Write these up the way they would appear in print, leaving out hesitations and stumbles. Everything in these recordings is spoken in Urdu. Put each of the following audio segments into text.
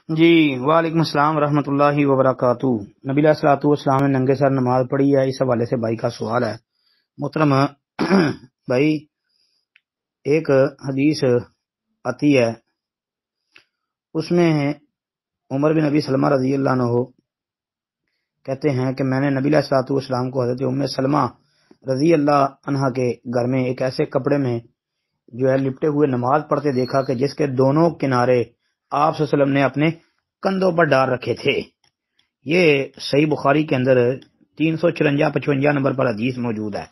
جی وعلیکم السلام ورحمۃ اللہ وبرکاتہ۔ نبی علیہ الصلوۃ والسلام نے ننگے سر نماز پڑھی ہے، اس حوالے سے بھائی کا سوال ہے۔ محترم بھائی، ایک حدیث آتی ہے، اس میں عمر بن ابی سلمہ رضی اللہ عنہ کہتے ہیں کہ میں نے نبی علیہ الصلوۃ والسلام کو حضرت ام سلمہ رضی اللہ عنہا کے گھر میں ایک ایسے کپڑے میں جو ہے لپٹے ہوئے نماز پڑھتے دیکھا کہ جس کے دونوں کنارے آپ صلی اللہ علیہ وسلم نے اپنے کندھوں پر ڈال رکھے تھے۔ یہ صحیح بخاری کے اندر 354-55 نمبر پر حدیث موجود ہے،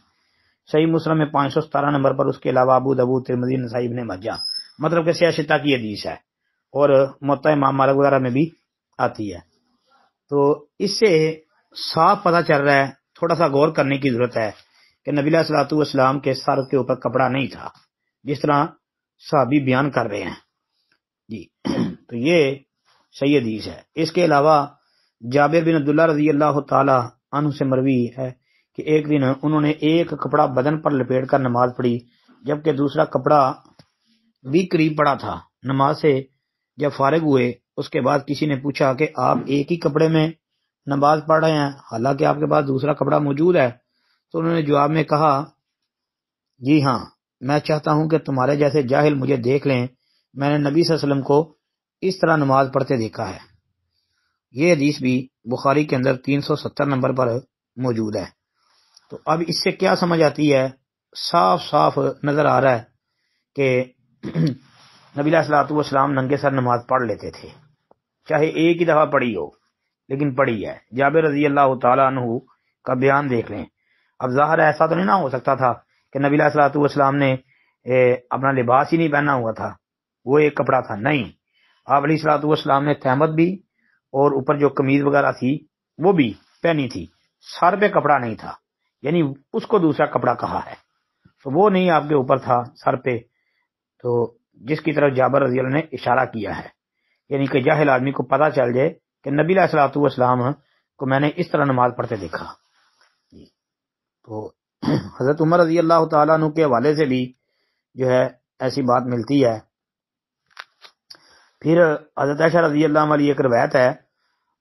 صحیح مسلم میں 517 نمبر پر، اس کے علاوہ ابو داؤد، ترمذی، نسائی، ابن ماجہ، مطلب کہ صحیح ستہ کی حدیث ہے، اور موطا امام مالک وغیرہ میں بھی آتی ہے۔ تو اس سے صاف پتہ چل رہا ہے، تھوڑا سا غور کرنے کی ضرورت ہے کہ نبی علیہ الصلوۃ والسلام کے سر کے اوپر کپڑا نہیں تھا جس طرح صحابی بیان کر رہے ہیں جی۔ تو یہ صحیح حدیث ہے۔ اس کے علاوہ جابر بن عبداللہ رضی اللہ تعالی عنہ سے مروی ہے کہ ایک دن انہوں نے ایک کپڑا بدن پر لپیٹ کر نماز پڑھی، جبکہ دوسرا کپڑا بھی قریب پڑا تھا۔ نماز سے جب فارغ ہوئے، اس کے بعد کسی نے پوچھا کہ آپ ایک ہی کپڑے میں نماز پڑھ رہے ہیں حالانکہ آپ کے پاس دوسرا کپڑا موجود ہے؟ تو انہوں نے جواب میں کہا، جی ہاں، میں چاہتا ہوں کہ تمہارے جیسے جاہل مجھے دیکھ لیں، میں نے نبی صلی اللہ علیہ وسلم کو اس طرح نماز پڑھتے دیکھا ہے۔ یہ حدیث بھی بخاری کے اندر 370 نمبر پر موجود ہے۔ تو اب اس سے کیا سمجھ آتی ہے؟ صاف صاف نظر آ رہا ہے کہ نبی علیہ الصلوۃ والسلام ننگے سر نماز پڑھ لیتے تھے، چاہے ایک ہی دفعہ پڑھی ہو لیکن پڑھی ہے۔ جابر رضی اللہ تعالیٰ عنہ کا بیان دیکھ لیں۔ اب ظاہر ایسا تو نہیں نہ ہو سکتا تھا کہ نبی علیہ الصلوۃ والسلام نے اپنا لباس ہی نہیں پہنا ہوا تھا، وہ ایک کپڑا تھا، نہیں، آپ علیہ الصلوۃ والسلام نے تہمت بھی اور اوپر جو قمیض وغیرہ تھی وہ بھی پہنی تھی، سر پہ کپڑا نہیں تھا، یعنی اس کو دوسرا کپڑا کہا ہے، تو وہ نہیں آپ کے اوپر تھا سر پہ، تو جس کی طرف جابر رضی اللہ نے اشارہ کیا ہے، یعنی کہ جاہل آدمی کو پتہ چل جائے کہ نبی علیہ الصلوۃ والسلام کو میں نے اس طرح نماز پڑھتے دیکھا۔ تو حضرت عمر رضی اللہ تعالیٰ عنہ کے حوالے سے بھی جو ہے ایسی بات ملتی ہے۔ پھر حضرت عائشہ رضی اللہ عنہ والی ایک روایت ہے،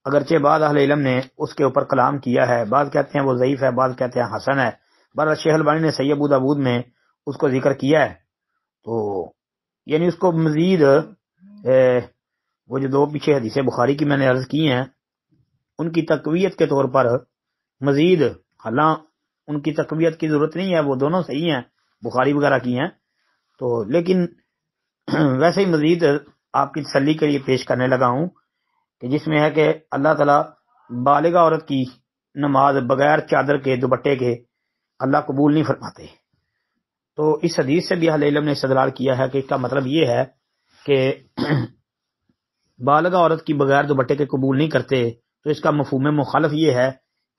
اگرچہ بعض اہل علم نے اس کے اوپر کلام کیا ہے، بعض کہتے ہیں وہ ضعیف ہے، بعض کہتے ہیں حسن ہے، بہرحال شیخ البانی نے صحیح ابو داؤد میں اس کو ذکر کیا ہے، تو یعنی اس کو مزید وہ جو دو پیچھے حدیث بخاری کی میں نے عرض کی ہیں ان کی تقویت کے طور پر مزید، حالانکہ ان کی تقویت کی ضرورت نہیں ہے، وہ دونوں صحیح ہیں، بخاری وغیرہ کی ہیں، تو لیکن ویسے ہی مزید آپ کی تسلی کے لیے پیش کرنے لگا ہوں کہ جس میں ہے کہ اللہ تعالیٰ بالغ عورت کی نماز بغیر چادر کے، دوپٹے کے اللہ قبول نہیں فرماتے۔ تو اس حدیث سے بھی اہل علم نے استدلال کیا ہے کہ اس کا مطلب یہ ہے کہ بالغ عورت کی بغیر دوپٹے کے قبول نہیں کرتے، تو اس کا مفہوم مخالف یہ ہے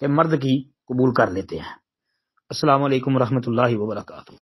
کہ مرد کی قبول کر لیتے ہیں۔ السلام علیکم ورحمۃ اللہ وبرکاتہ۔